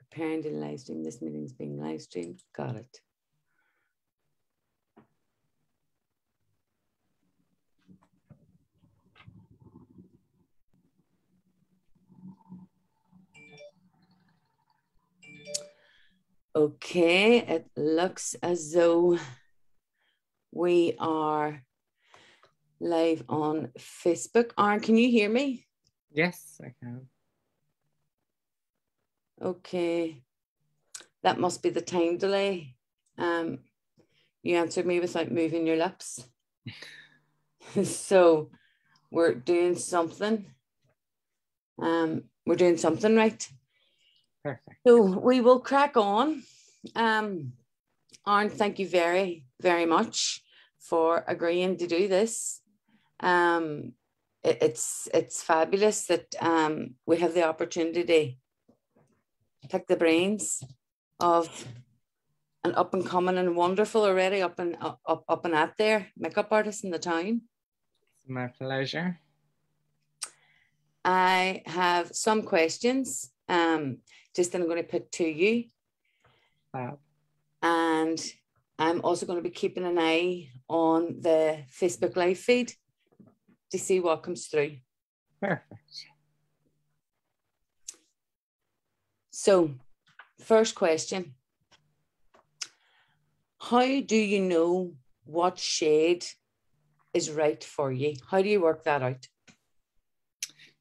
preparing to live stream. This meeting's being live streamed. Got it. Okay, it looks as though we are live on Facebook. Aaron, can you hear me? Yes, I can. Okay, that must be the time delay. You answered me without moving your lips. So we're doing something. We're doing something right. Perfect. So we will crack on. Aaron, thank you very, very much for agreeing to do this. It's fabulous that we have the opportunity to pick the brains of an up and coming and wonderful already up and at there makeup artist in the town. It's my pleasure. I have some questions just that I'm going to put to you. Wow. And I'm also going to be keeping an eye on the Facebook live feed to see what comes through. Perfect. So, first question. How do you know what shade is right for you? How do you work that out?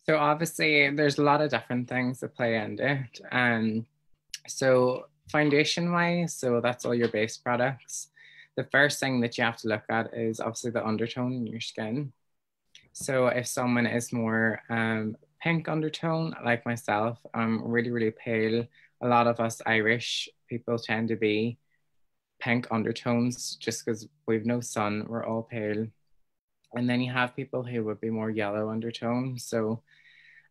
So obviously there's a lot of different things that play into it. So foundation wise, so that's all your base products. The first thing that you have to look at is obviously the undertone in your skin. So if someone is more pink undertone, like myself, I'm really, really pale. A lot of us Irish people tend to be pink undertones just because we've no sun, we're all pale. And then you have people who would be more yellow undertone. So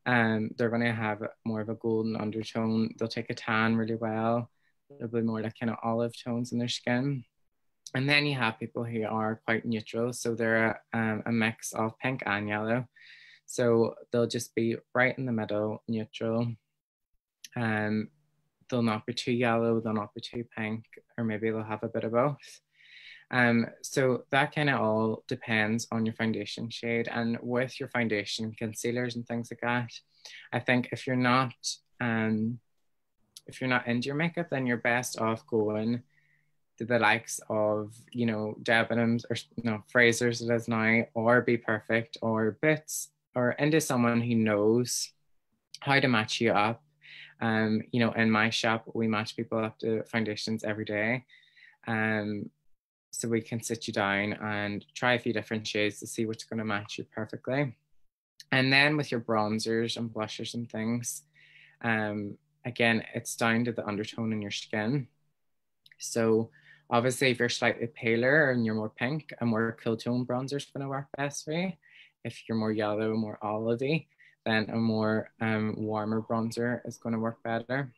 they're going to have more of a golden undertone. They'll take a tan really well. There'll be more like kind of olive tones in their skin. And then you have people who are quite neutral. So they're a mix of pink and yellow. So they'll just be right in the middle, neutral. They'll not be too yellow, they'll not be too pink, or maybe they'll have a bit of both. So that kind of all depends on your foundation shade. And with your foundation, concealers and things like that, I think if you're not into your makeup, then you're best off going to the likes of, you know, Debenhams or, you know, Fraser's it is now, or Be Perfect or Bits, or into someone who knows how to match you up. You know, in my shop, we match people up to foundations every day. So we can sit you down and try a few different shades to see what's going to match you perfectly. And then with your bronzers and blushers and things, again, it's down to the undertone in your skin. So obviously if you're slightly paler and you're more pink, a more cool tone bronzer is going to work best for you. If you're more yellow, more olivey, then a more warmer bronzer is going to work better.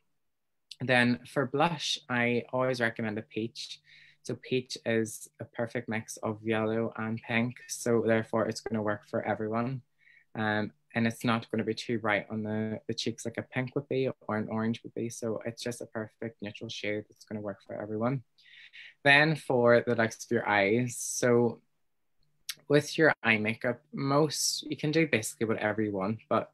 And then for blush, I always recommend a peach. So peach is a perfect mix of yellow and pink. So therefore it's going to work for everyone. And it's not going to be too bright on the cheeks like a pink would be or an orange would be. So it's just a perfect neutral shade that's going to work for everyone. Then for the likes of your eyes. So with your eye makeup, you can do basically whatever you want. But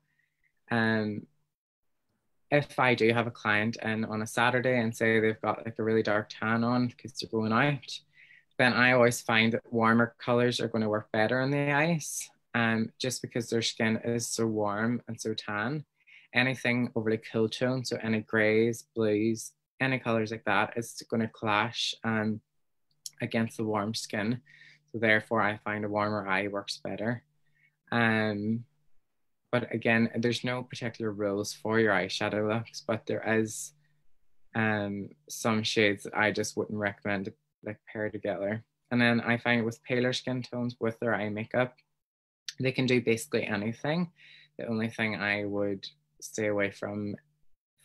if I do have a client and on a Saturday and say they've got like a really dark tan on because they're going out, then I always find that warmer colors are going to work better on the eyes. Just because their skin is so warm and so tan. Anything overly cool tone, so any grays, blues, any colors like that is going to clash against the warm skin. So therefore I find a warmer eye works better. But again, there's no particular rules for your eyeshadow looks, but there is some shades that I just wouldn't recommend to like pair together. And then I find with paler skin tones with their eye makeup, they can do basically anything. The only thing I would stay away from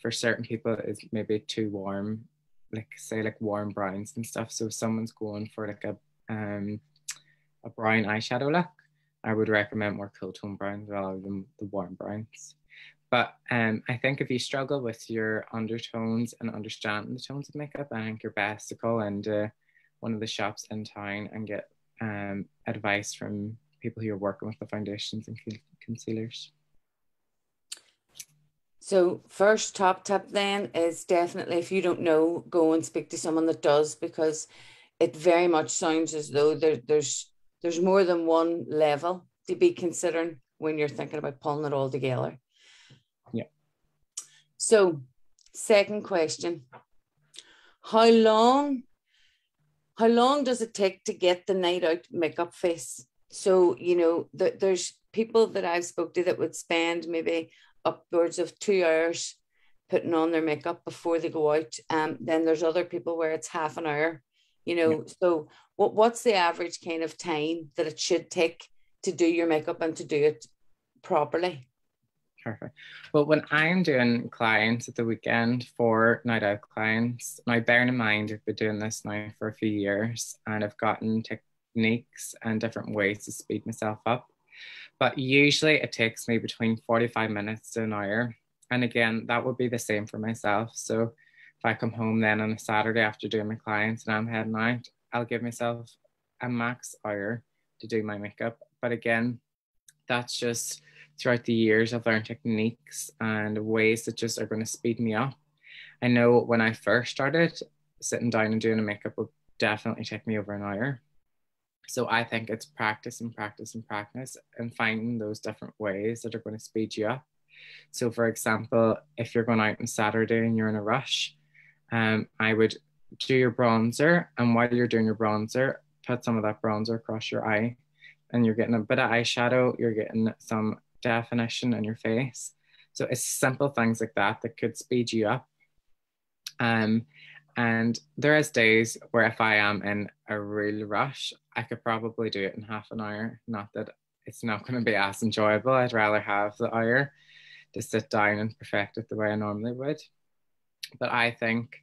for certain people is maybe too warm, like say like warm browns and stuff. So if someone's going for like a brown eyeshadow look, I would recommend more cool tone browns rather than the warm browns. But I think if you struggle with your undertones and understanding the tones of makeup, I think you're best to call into one of the shops in town and get advice from people who are working with the foundations and concealers. So first top tip then is definitely, if you don't know, go and speak to someone that does, because it very much sounds as though there's more than one level to be considering when you're thinking about pulling it all together. Yeah. So second question, how long does it take to get the night out makeup face? So, you know, there's people that I've spoke to that would spend maybe upwards of 2 hours putting on their makeup before they go out. Then there's other people where it's half an hour, you know. Yeah. So what's the average kind of time that it should take to do your makeup and to do it properly? Perfect. Well, when I'm doing clients at the weekend for night out clients, now bearing in mind I've been doing this now for a few years and I've gotten techniques and different ways to speed myself up. But usually it takes me between 45 minutes to an hour. And again, that would be the same for myself. So if I come home then on a Saturday after doing my clients and I'm heading out, I'll give myself a max hour to do my makeup. But again, that's just throughout the years, I've learned techniques and ways that just are going to speed me up. I know when I first started, sitting down and doing a makeup would definitely take me over an hour. So I think it's practice and practice and practice and finding those different ways that are going to speed you up. So for example, if you're going out on Saturday and you're in a rush, I would do your bronzer, and while you're doing your bronzer, put some of that bronzer across your eye, and you're getting a bit of eyeshadow, you're getting some definition in your face. So it's simple things like that that could speed you up. And there is days where if I am in a real rush, I could probably do it in half an hour. Not that it's not going to be as enjoyable. I'd rather have the hour to sit down and perfect it the way I normally would. But I think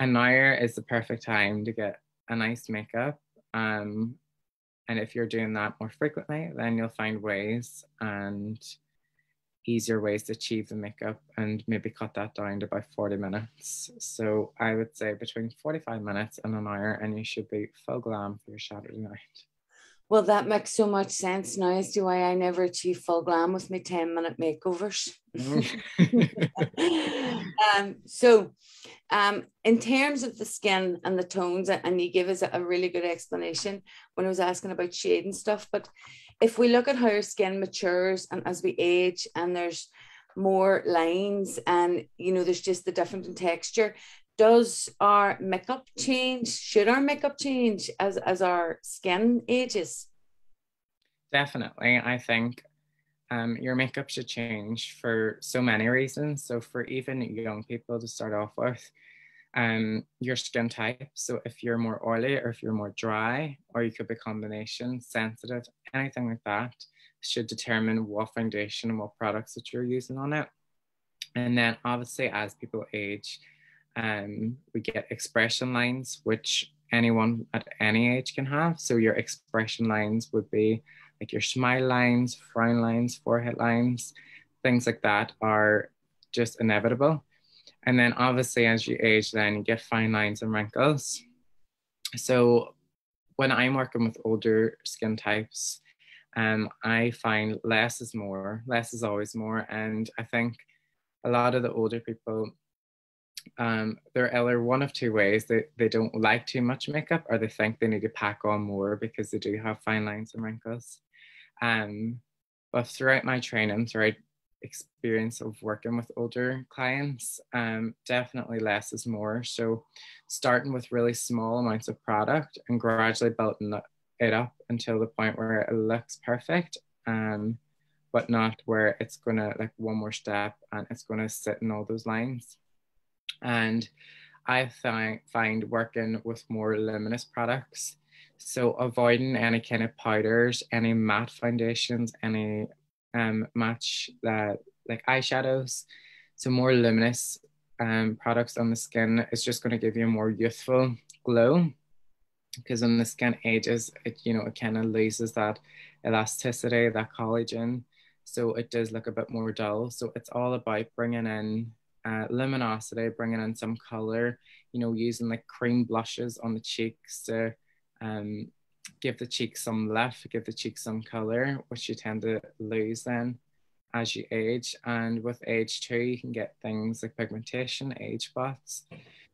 an hour is the perfect time to get a nice makeup. And if you're doing that more frequently, then you'll find ways and easier ways to achieve the makeup and maybe cut that down to about 40 minutes. So I would say between 45 minutes and an hour, and you should be full glam for your Saturday night. Well, that makes so much sense now as to why I never achieve full glam with my 10-minute makeovers. In terms of the skin and the tones, and you give us a really good explanation when I was asking about shade and stuff, but if we look at how our skin matures and as we age and there's more lines and, you know, there's just the difference in texture, does our makeup change? Should our makeup change as our skin ages? Definitely. I think your makeup should change for so many reasons. So for even young people to start off with, your skin type. So if you're more oily or if you're more dry, or you could be combination, sensitive, anything like that should determine what foundation and what products that you're using on it. And then obviously as people age, we get expression lines, which anyone at any age can have. So your expression lines would be like your smile lines, frown lines, forehead lines, things like that are just inevitable. And then obviously as you age, then you get fine lines and wrinkles. So when I'm working with older skin types, I find less is more, less is always more. And I think a lot of the older people, they're either one of two ways. They don't like too much makeup, or they think they need to pack on more because they do have fine lines and wrinkles. But throughout my training, throughout experience of working with older clients, definitely less is more. So starting with really small amounts of product and gradually building it up until the point where it looks perfect, but not where it's gonna like one more step and it's gonna sit in all those lines. And I find working with more luminous products, so avoiding any kind of powders, any matte foundations, any match that like eyeshadows. So more luminous products on the skin is just going to give you a more youthful glow, because when the skin ages, it, you know, it kind of loses that elasticity, that collagen. So it does look a bit more dull. So it's all about bringing in luminosity, bringing in some color, you know, using like cream blushes on the cheeks to give the cheeks some lift, give the cheeks some color, which you tend to lose then as you age. And with age too, you can get things like pigmentation, age spots.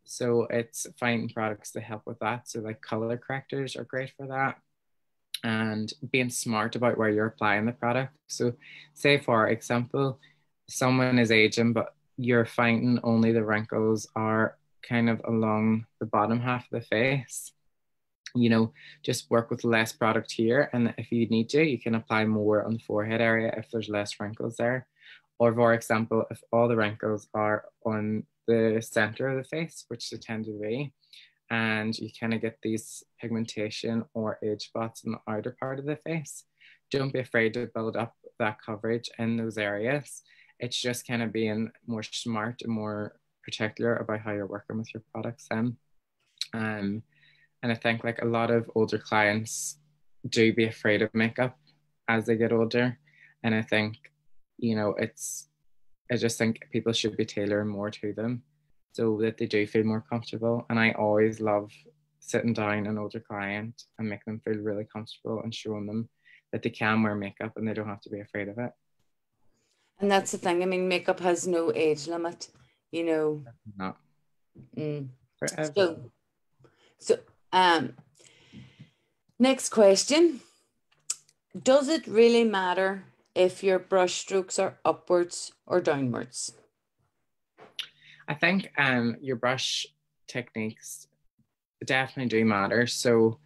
So it's finding products to help with that. So like color correctors are great for that. And being smart about where you're applying the product. So say for example, someone is aging, but you're finding only the wrinkles are kind of along the bottom half of the face. You know, just work with less product here. And if you need to, you can apply more on the forehead area if there's less wrinkles there. Or for example, if all the wrinkles are on the center of the face, which they tend to be, and you kind of get these pigmentation or age spots in the outer part of the face, don't be afraid to build up that coverage in those areas. It's just kind of being more smart and more particular about how you're working with your products then. And I think like a lot of older clients do be afraid of makeup as they get older. And I think, you know, I just think people should be tailoring more to them so that they do feel more comfortable. And I always love sitting down an older client and making them feel really comfortable and showing them that they can wear makeup and they don't have to be afraid of it. And that's the thing. I mean, makeup has no age limit, you know. No. Forever. So next question. Does it really matter if your brush strokes are upwards or downwards? I think your brush techniques definitely do matter. So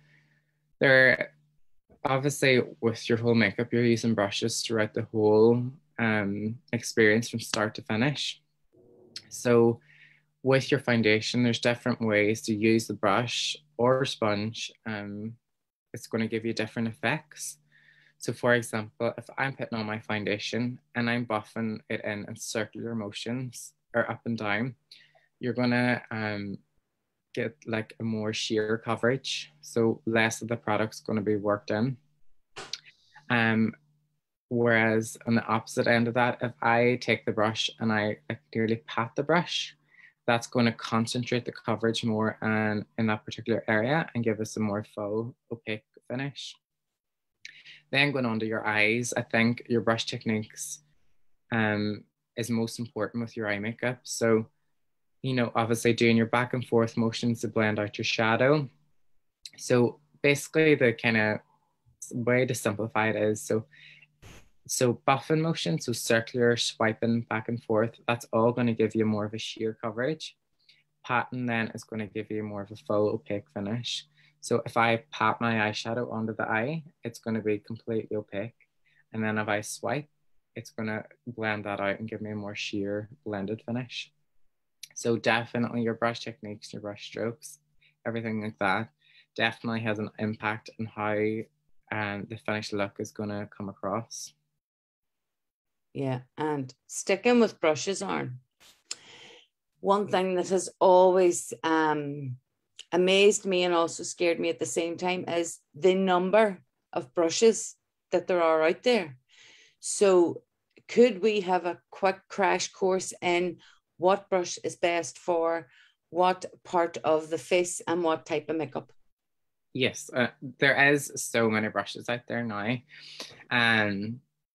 there, obviously with your whole makeup, you're using brushes throughout the whole experience from start to finish. So with your foundation, there's different ways to use the brush or sponge. It's going to give you different effects. So for example, if I'm putting on my foundation and I'm buffing it in circular motions or up and down, you're going to get like a more sheer coverage. So less of the product's going to be worked in. Whereas on the opposite end of that, if I take the brush and I clearly pat the brush, that's going to concentrate the coverage more and in that particular area and give us a more full opaque finish. Then going on to your eyes, I think your brush techniques is most important with your eye makeup. So, you know, obviously doing your back and forth motions to blend out your shadow. So basically the kind of way to simplify it is, so buffing motion, so circular swiping back and forth, that's all going to give you more of a sheer coverage. Patting then is going to give you more of a full opaque finish. So if I pat my eyeshadow onto the eye, it's going to be completely opaque. And then if I swipe, it's going to blend that out and give me a more sheer blended finish. So definitely your brush techniques, your brush strokes, everything like that definitely has an impact on how the finished look is going to come across. Yeah, and sticking with brushes, Aaron, one thing that has always amazed me and also scared me at the same time is the number of brushes that there are out there. So could we have a quick crash course in what brush is best for what part of the face and what type of makeup? Yes, there is so many brushes out there now.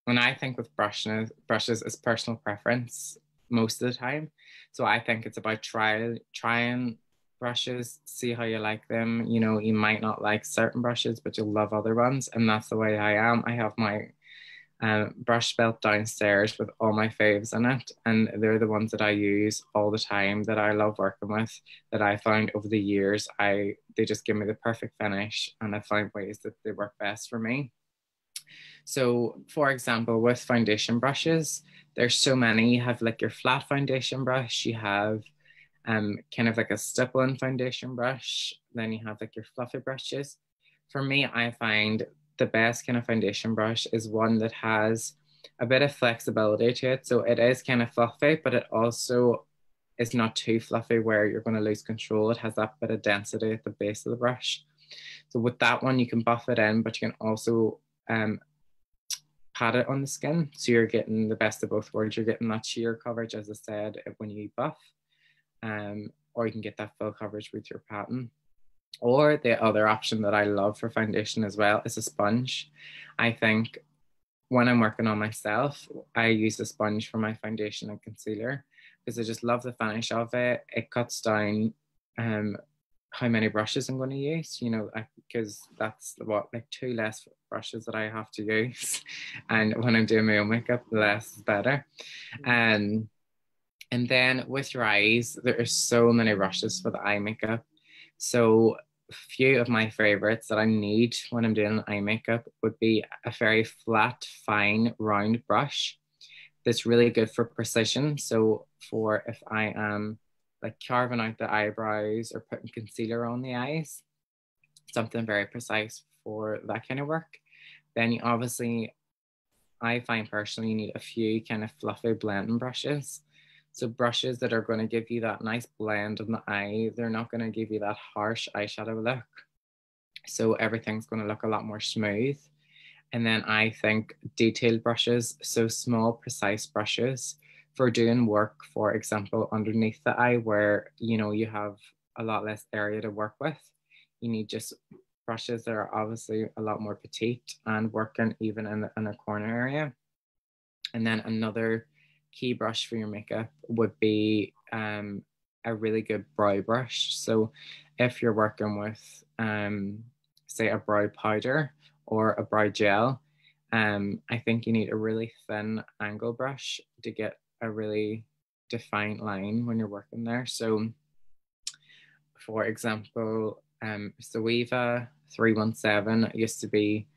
When I think with brushes is personal preference most of the time. So I think it's about trying brushes, see how you like them. You know, you might not like certain brushes, but you'll love other ones. And that's the way I am. I have my brush belt downstairs with all my faves in it. And they're the ones that I use all the time, that I love working with, that I found over the years, they just give me the perfect finish. And I find ways that they work best for me. So for example, with foundation brushes, there's so many. You have like your flat foundation brush, you have kind of like a stippling foundation brush, then you have like your fluffy brushes. For me, I find the best kind of foundation brush is one that has a bit of flexibility to it. So it is kind of fluffy, but it also is not too fluffy where you're going to lose control. It has that bit of density at the base of the brush. So with that one, you can buff it in, but you can also pat it on the skin. So you're getting the best of both worlds. You're getting that sheer coverage, as I said, when you buff, or you can get that full coverage with your patting. Or the other option that I love for foundation as well is a sponge. I think when I'm working on myself, I use a sponge for my foundation and concealer because I just love the finish of it. It cuts down how many brushes I'm going to use, you know, because that's what, like 2 less brushes that I have to use. And when I'm doing my own makeup, the less is better. And then with your eyes, there are so many brushes for the eye makeup. So a few of my favorites that I need when I'm doing eye makeup would be a very flat, fine, round brush that's really good for precision. So for if I am like carving out the eyebrows or putting concealer on the eyes, something very precise for that kind of work. Then you obviously, I find personally, you need a few kind of fluffy blending brushes. So brushes that are going to give you that nice blend on the eye. They're not going to give you that harsh eyeshadow look. So everything's going to look a lot more smooth. And then I think detailed brushes, so small, precise brushes for doing work, for example, underneath the eye where, you know, you have a lot less area to work with. You need just brushes that are obviously a lot more petite and working even in a corner area. And then another key brush for your makeup would be a really good brow brush. So if you're working with, say, a brow powder or a brow gel, I think you need a really thin angle brush to get a really defined line when you're working there. So for example, Zoeva 317 used to be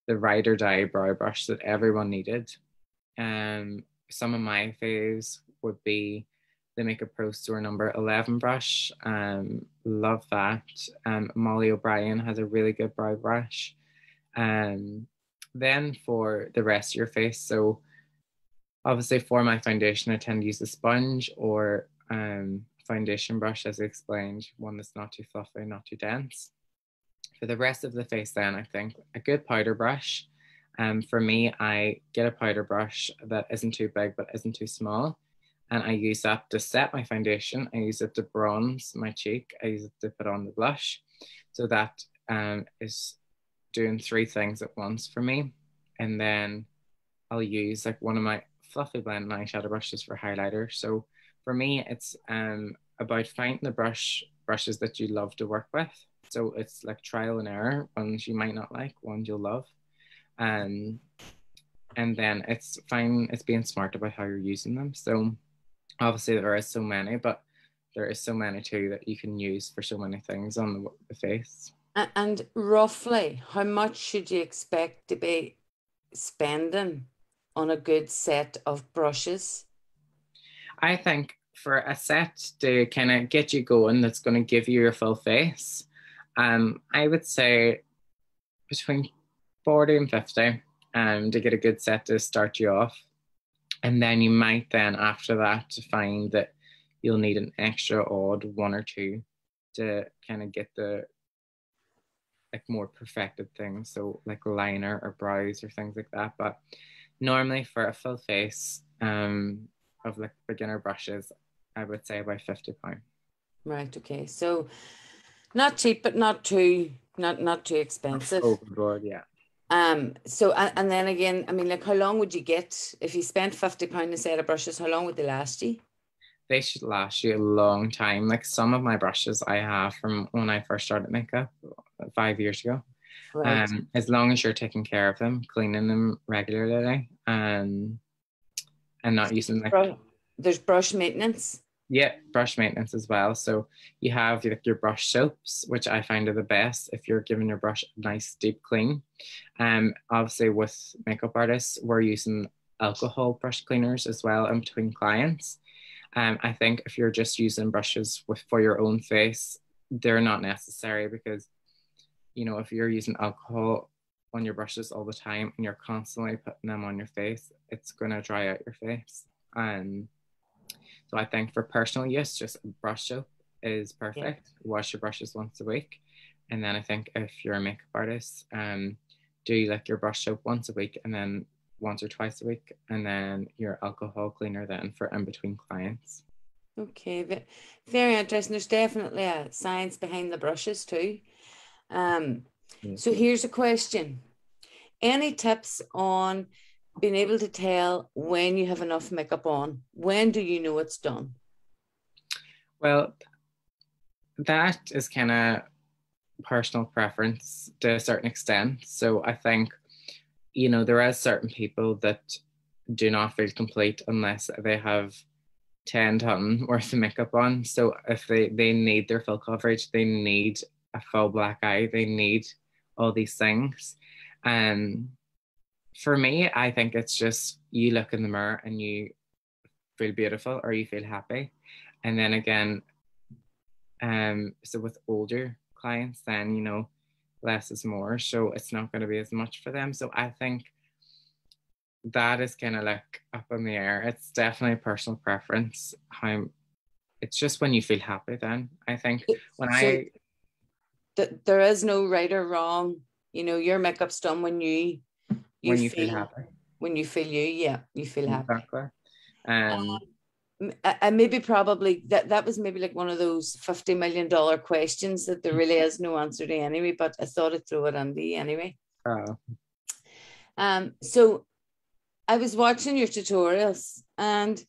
the ride or die brow brush that everyone needed. Some of my faves would be the Makeup Pro Store number 11 brush. Love that. Molly O'Brien has a really good brow brush. Then for the rest of your face, so obviously for my foundation, I tend to use a sponge or foundation brush, as I explained, one that's not too fluffy, not too dense. For the rest of the face then, I think a good powder brush. For me, I get a powder brush that isn't too big but isn't too small, and I use that to set my foundation. I use it to bronze my cheek. I use it to put on the blush. So that is doing 3 things at once for me. And then I'll use like one of my fluffy blend eyeshadow brushes for highlighter. So for me, it's about finding the brushes that you love to work with. So it's like trial and error, ones you might not like, ones you'll love. And then it's being smart about how you're using them. So obviously there is so many, but there is so many too that you can use for so many things on the face. And roughly, how much should you expect to be spending on a good set of brushes? I think for a set to kind of get you going, that's going to give you your full face, I would say between 40 and 50 to get a good set to start you off. And then you might then after that find that you'll need an extra odd 1 or 2 to kind of get the like more perfected things. So like liner or brows or things like that. But normally for a full face of like beginner brushes, I would say about £50. Right, okay. So not cheap, but not too expensive. Overboard, yeah. So and then again, I mean, like how long would you get if you spent £50 a set of brushes? How long would they last you? They should last you a long time. Like some of my brushes I have from when I first started makeup 5 years ago. Right. As long as you're taking care of them, cleaning them regularly, and not using like there's brush maintenance. Yeah, brush maintenance as well. So you have like your brush soaps, which I find are the best if you're giving your brush a nice deep clean. Obviously with makeup artists, we're using alcohol brush cleaners as well in between clients. I think if you're just using brushes for your own face, they're not necessary because, you know, if you're using alcohol on your brushes all the time and you're constantly putting them on your face, it's going to dry out your face. So I think for personal use, just a brush soap is perfect. Yeah. Wash your brushes once a week. And then I think if you're a makeup artist, do like your brush soap once a week and then once or twice a week, and then your alcohol cleaner then for in between clients. Okay, very interesting. There's definitely a science behind the brushes too. So here's a question. Any tips on being able to tell when you have enough makeup on? When do you know it's done? Well, that is kind of personal preference to a certain extent. So I think, you know, there are certain people that do not feel complete unless they have 10 ton worth of makeup on. So if they need their full coverage, they need a full black eye, they need all these things. For me, I think it's just you look in the mirror and you feel beautiful or you feel happy. And then again, so with older clients, then, you know, less is more. So it's not going to be as much for them. So I think that is kind of like up in the air. It's definitely personal preference. It's just when you feel happy then. I think there is no right or wrong. You know, your makeup's done when you feel happy. When you feel you feel happy. Exactly. Maybe probably that was maybe like one of those $50 million questions that there really is no answer to anyway, but I thought I'd throw it on you anyway. So I was watching your tutorials, and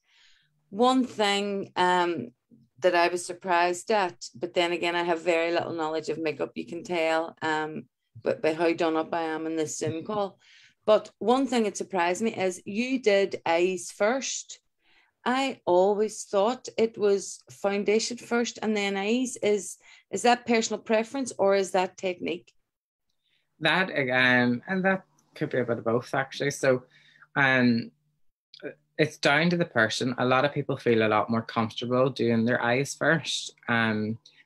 one thing that I was surprised at, but then again, I have very little knowledge of makeup, you can tell, but by how done up I am in this Zoom call. But one thing that surprised me is you did eyes first. I always thought it was foundation first and then eyes. Is that personal preference or is that technique? That again, and that could be a bit of both actually. So it's down to the person. A lot of people feel a lot more comfortable doing their eyes first,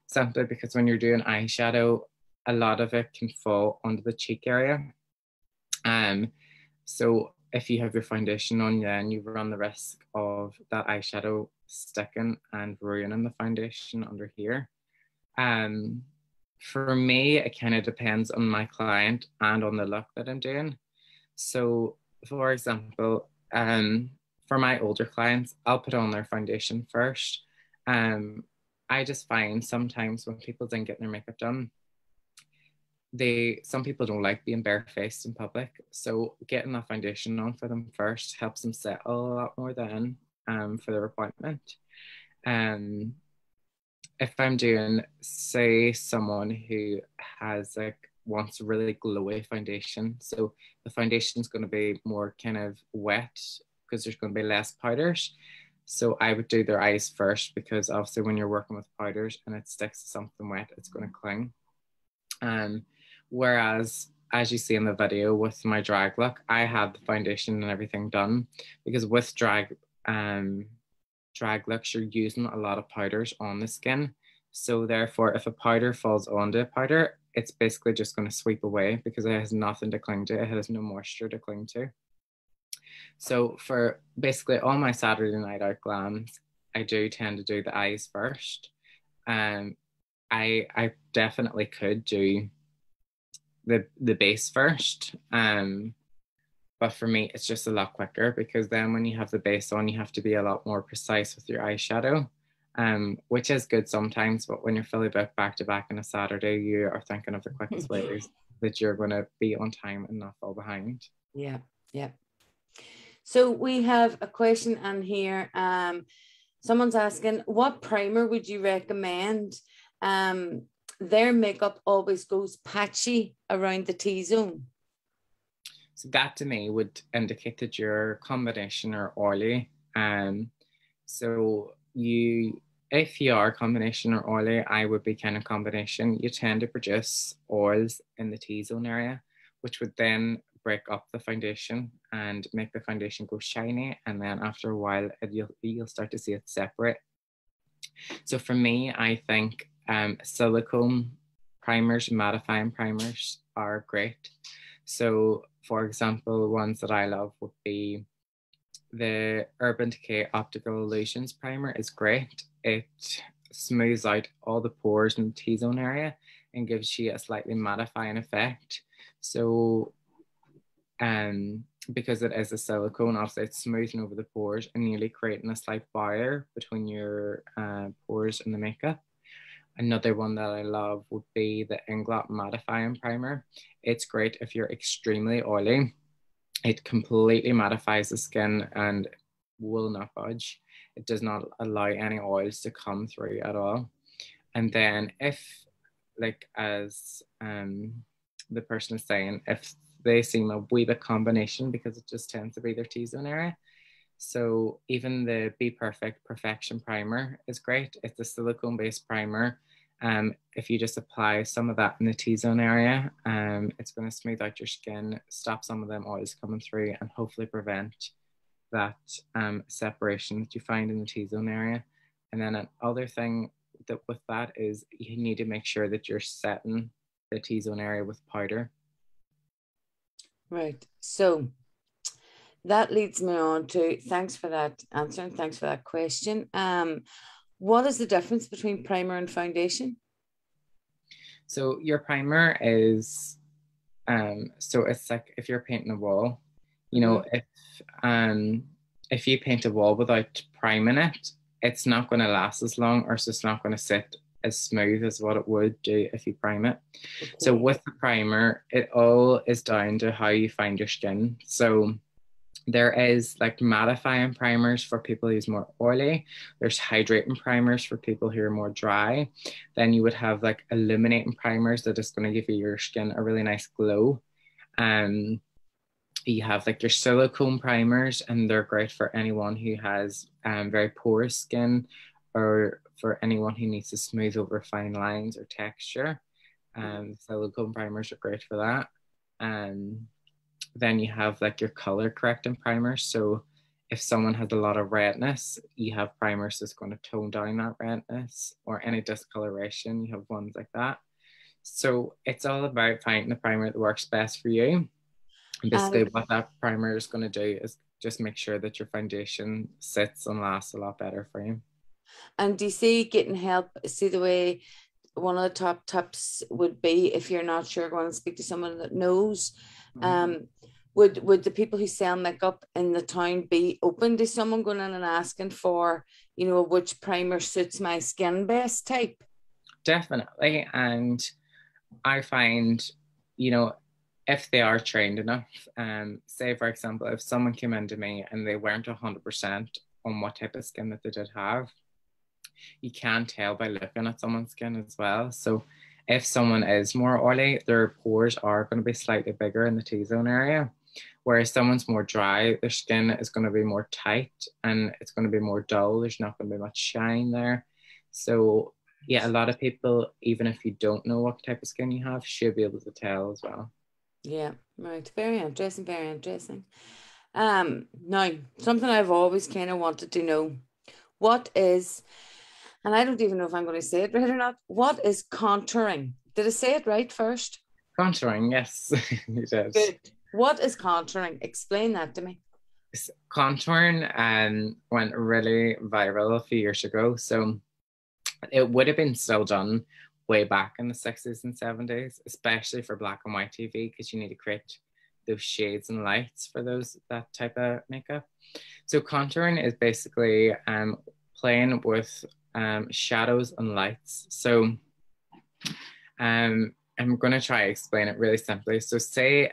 simply because when you're doing eyeshadow, a lot of it can fall onto the cheek area. So if you have your foundation on, then you run the risk of that eyeshadow sticking and ruining the foundation under here. For me, it kind of depends on my client and on the look that I'm doing. So, for example, for my older clients, I'll put on their foundation first. I just find sometimes when people don't get their makeup done, some people don't like being barefaced in public. So getting that foundation on for them first helps them settle a lot more then for their appointment. If I'm doing, say, someone who wants a really glowy foundation, so the foundation is going to be more kind of wet because there's going to be less powders. So I would do their eyes first because obviously when you're working with powders and it sticks to something wet, it's going to cling. Whereas, as you see in the video with my drag look, I had the foundation and everything done because with drag looks, you're using a lot of powders on the skin. So therefore, if a powder falls onto a powder, it's basically just going to sweep away because it has nothing to cling to. It has no moisture to cling to. So for basically all my Saturday night out glams, I do tend to do the eyes first. I definitely could do the base first. But for me, it's just a lot quicker because then when you have the base on, you have to be a lot more precise with your eyeshadow, which is good sometimes. But when you're fully booked back to back on a Saturday, you are thinking of the quickest ways that you're going to be on time and not fall behind. Yeah, yeah. So we have a question on here. Someone's asking, what primer would you recommend? Their makeup always goes patchy around the T-zone. So that to me would indicate that your combination are oily. So if you are combination or oily, I would be kind of combination. You tend to produce oils in the T-zone area, which would then break up the foundation and make the foundation go shiny. And then after a while, you'll start to see it separate. So for me, I think silicone primers, mattifying primers are great. So for example, ones that I love would be the Urban Decay Optical Illusions primer is great. It smooths out all the pores in the T-zone area and gives you a slightly mattifying effect. So because it is a silicone, obviously it's smoothing over the pores and nearly creating a slight barrier between your pores and the makeup. Another one that I love would be the Inglot Mattifying Primer. It's great if you're extremely oily. It completely mattifies the skin and will not budge. It does not allow any oils to come through at all. And then if, like as the person is saying, if they seem a wee bit combination, because it just tends to be their T-zone area. So even the Be Perfect Perfection Primer is great. It's a silicone-based primer. If you just apply some of that in the T-zone area, it's going to smooth out your skin, stop some of them oils coming through, and hopefully prevent that separation that you find in the T-zone area. And then another thing that with that is you need to make sure that you're setting the T-zone area with powder. Right. So that leads me on to, thanks for that answer and thanks for that question. What is the difference between primer and foundation? So your primer is, so it's like if you're painting a wall, you know, if you paint a wall without priming it, it's not going to last as long, or it's just not going to sit as smooth as what it would do if you prime it. Okay. So with the primer, it all is down to how you find your skin. So there is like mattifying primers for people who's more oily. There's hydrating primers for people who are more dry. Then you would have like illuminating primers that is going to give your skin a really nice glow. You have like your silicone primers, and they're great for anyone who has very porous skin, or for anyone who needs to smooth over fine lines or texture. Silicone primers are great for that. Then you have like your color correcting primers. So if someone has a lot of redness, you have primers that's going to tone down that redness, or any discoloration, you have ones like that. So it's all about finding the primer that works best for you. And basically what that primer is going to do is just make sure that your foundation sits and lasts a lot better for you. And do you see getting help? See, the way one of the top tips would be, if you're not sure, go and speak to someone that knows. Would the people who sell makeup in the town be open to someone going in and asking for, you know, which primer suits my skin best type? Definitely. And I find, you know, if they are trained enough, say for example, if someone came into me and they weren't 100% on what type of skin that they did have, you can tell by looking at someone's skin as well. So if someone is more oily, their pores are going to be slightly bigger in the T-zone area. Whereas someone's more dry, their skin is going to be more tight and it's going to be more dull. There's not going to be much shine there. So yeah, a lot of people, even if you don't know what type of skin you have, should be able to tell as well. Yeah, right. Very interesting, very interesting. Now, something I've always kind of wanted to know, what is, and I don't even know if I'm going to say it right or not, what is contouring? Did I say it right first? Contouring, yes, you did. Good. What is contouring? Explain that to me. Contouring went really viral a few years ago. So it would have been still done way back in the 60s and 70s, especially for black and white TV, because you need to create those shades and lights for that type of makeup. So contouring is basically playing with shadows and lights. So I'm going to try to explain it really simply. So say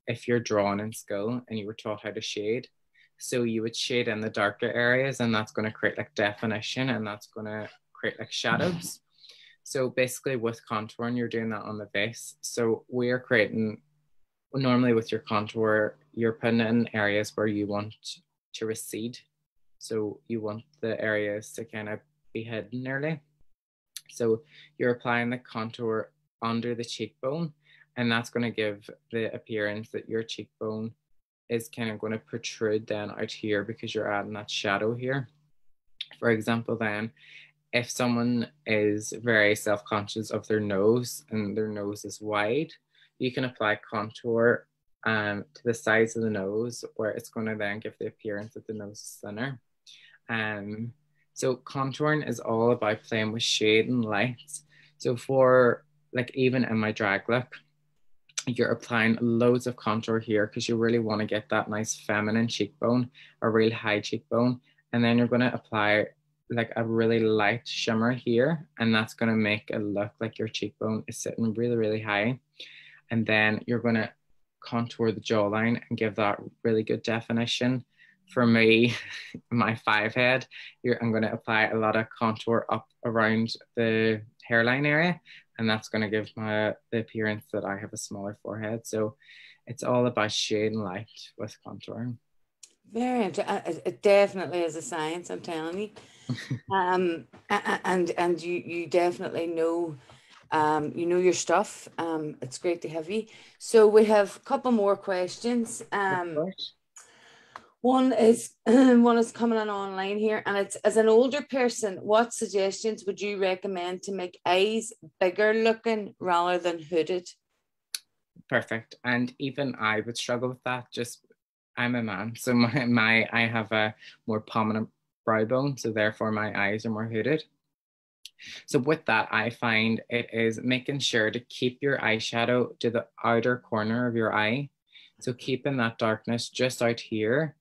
if you're drawing in school and you were taught how to shade, so you would shade in the darker areas, and that's going to create like definition, and that's going to create like shadows. So basically with contouring, you're doing that on the face. So we're creating, normally with your contour, you're putting in areas where you want to recede. So you want the areas to kind of be hidden nearly. So you're applying the contour under the cheekbone, and that's going to give the appearance that your cheekbone is kind of going to protrude then out here, because you're adding that shadow here. For example, then, if someone is very self-conscious of their nose and their nose is wide, you can apply contour to the sides of the nose, where it's going to then give the appearance that the nose is thinner. So contouring is all about playing with shade and lights. So for like, even in my drag look, you're applying loads of contour here because you really want to get that nice feminine cheekbone, a real high cheekbone. And then you're going to apply like a really light shimmer here, and that's going to make it look like your cheekbone is sitting really, really high. And then you're going to contour the jawline and give that really good definition. For me, my 5 head, I'm going to apply a lot of contour up around the hairline area, and that's going to give the appearance that I have a smaller forehead. So it's all about shade and light with contouring. Very interesting. It definitely is a science, I'm telling you. And you definitely know, you know your stuff. It's great to have you. So we have a couple more questions. One is coming on online here, and it's, as an older person, what suggestions would you recommend to make eyes bigger looking rather than hooded? Perfect. And even I would struggle with that. Just, I'm a man, so I have a more prominent brow bone, so therefore my eyes are more hooded. So with that, I find it is making sure to keep your eyeshadow to the outer corner of your eye. So keeping that darkness just out here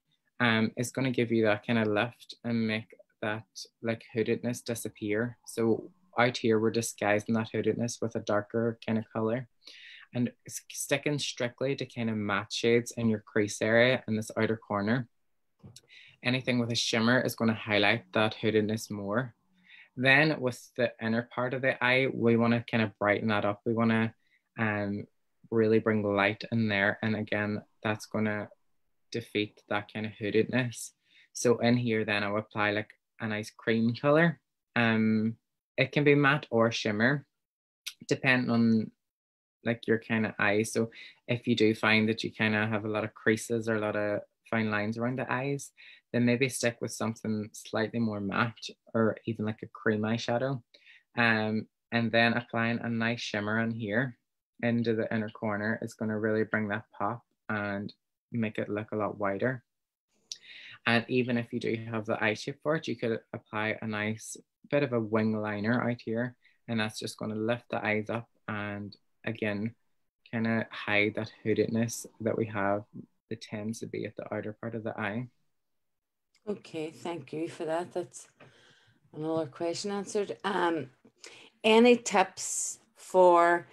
is going to give you that kind of lift and make that like hoodedness disappear. So out here, we're disguising that hoodedness with a darker kind of color, and sticking strictly to kind of matte shades in your crease area in this outer corner. Anything with a shimmer is going to highlight that hoodedness more. Then with the inner part of the eye, we want to kind of brighten that up. We want to really bring light in there. And again, that's going to defeat that kind of hoodedness. So in here, then I'll apply like a nice cream color. It can be matte or shimmer, depending on like your kind of eyes. So if you do find that you kind of have a lot of creases or a lot of fine lines around the eyes, then maybe stick with something slightly more matte or even like a cream eyeshadow. And then applying a nice shimmer in here into the inner corner is going to really bring that pop and make it look a lot wider. And even if you do have the eye shape for it, you could apply a nice bit of a wing liner out here, and that's just going to lift the eyes up and again kind of hide that hoodedness that we have that tends to be at the outer part of the eye. Okay, thank you for that. That's another question answered. Any tips for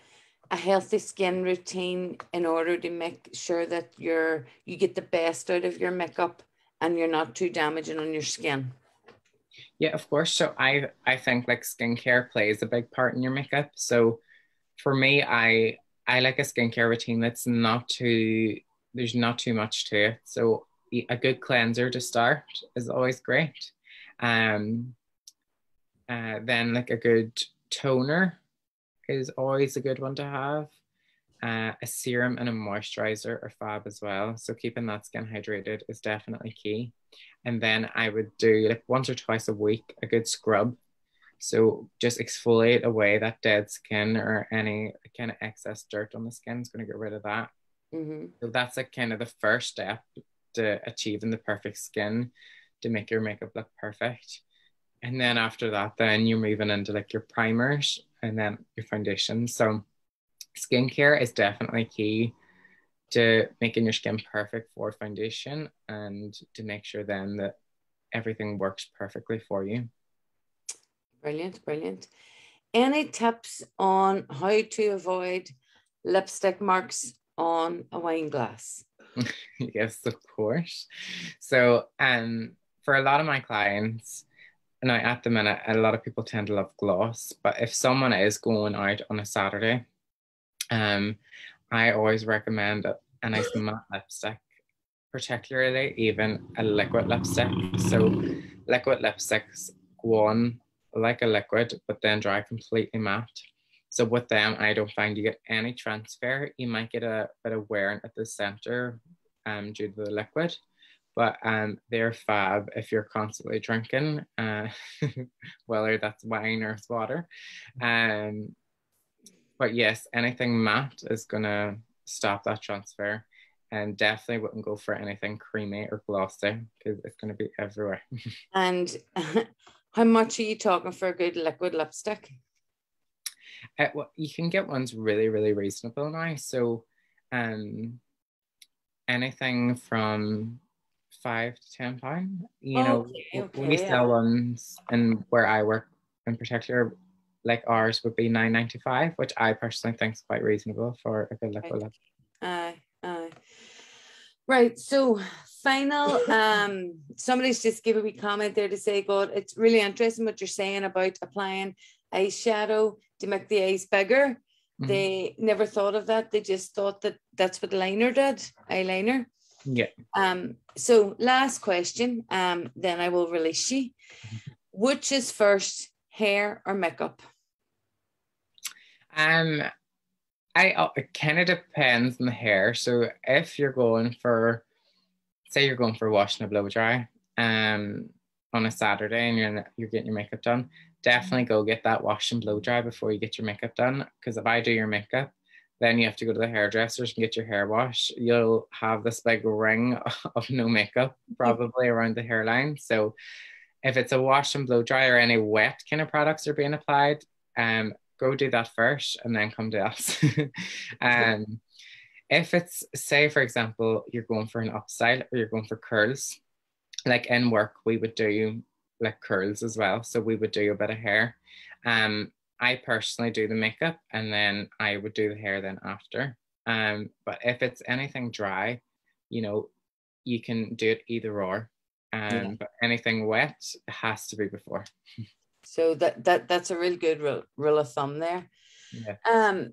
a healthy skin routine in order to make sure that you get the best out of your makeup and you're not too damaging on your skin? Yeah, of course. So I think like skincare plays a big part in your makeup. So for me, I like a skincare routine that's there's not too much to it. So a good cleanser to start is always great. Then like a good toner is always a good one to have. A serum and a moisturizer are fab as well. So keeping that skin hydrated is definitely key. And then I would do like once or twice a week a good scrub. So just exfoliate away that dead skin or any kind of excess dirt on the skin. Is going to get rid of that. Mm-hmm. So that's like kind of the first step to achieving the perfect skin to make your makeup look perfect. And then after that, then you're moving into like your primers and then your foundation. So skincare is definitely key to making your skin perfect for foundation and to make sure then that everything works perfectly for you. Brilliant, brilliant. Any tips on how to avoid lipstick marks on a wine glass? Yes, of course. So for a lot of my clients, now at the minute, a lot of people tend to love gloss, but if someone is going out on a Saturday, I always recommend a nice matte lipstick, particularly even a liquid lipstick. So liquid lipsticks go on like a liquid, but then dry completely matte. So with them, I don't find you get any transfer. You might get a bit of wear at the center due to the liquid, but they're fab if you're constantly drinking, whether that's wine or water. But yes, anything matte is gonna stop that transfer, and definitely wouldn't go for anything creamy or glossy because it's gonna be everywhere. And how much are you talking for a good liquid lipstick? Well, you can get ones really, really reasonable now. So anything from £5 to £10. We Okay. sell ones, and where I work in particular, like ours would be £9.95, which I personally think is quite reasonable for a good liquid lip. Right, so final, somebody's just given a wee comment there to say, God, it's really interesting what you're saying about applying eyeshadow to make the eyes bigger. They never thought of that. They just thought that that's what liner did, eyeliner. Yeah. So last question, then I will release you. Which is first, hair or makeup? It kind of depends on the hair. So if you're going for, say you're going for wash and a blow dry on a Saturday and you're getting your makeup done, definitely go get that wash and blow dry before you get your makeup done. Because if I do your makeup, then you have to go to the hairdressers and get your hair washed. You'll have this big ring of no makeup probably around the hairline. So if it's a wash and blow dry or any wet kind of products are being applied, go do that first and then come to us. If it's, say, for example, you're going for an upstyle or you're going for curls, like in work, we would do like curls as well. So we would do a bit of hair. I personally do the makeup and then I would do the hair then after. But if it's anything dry, you can do it either or. But anything wet has to be before. So that's a really good rule of thumb there. Yeah.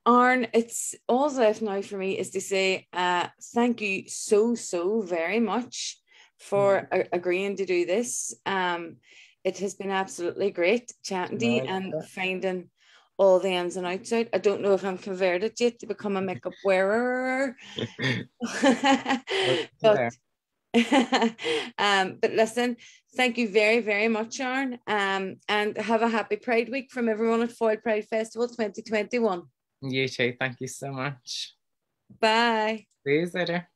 Aaron, it's all left now for me is to say thank you so very much for agreeing to do this. It has been absolutely great chatting to you and finding all the ins and outs out. I don't know if I'm converted yet to become a makeup wearer. But listen, thank you very much, Aaron, and have a happy Pride Week from everyone at Foyle Pride Festival 2021. You too. Thank you so much. Bye. See you later.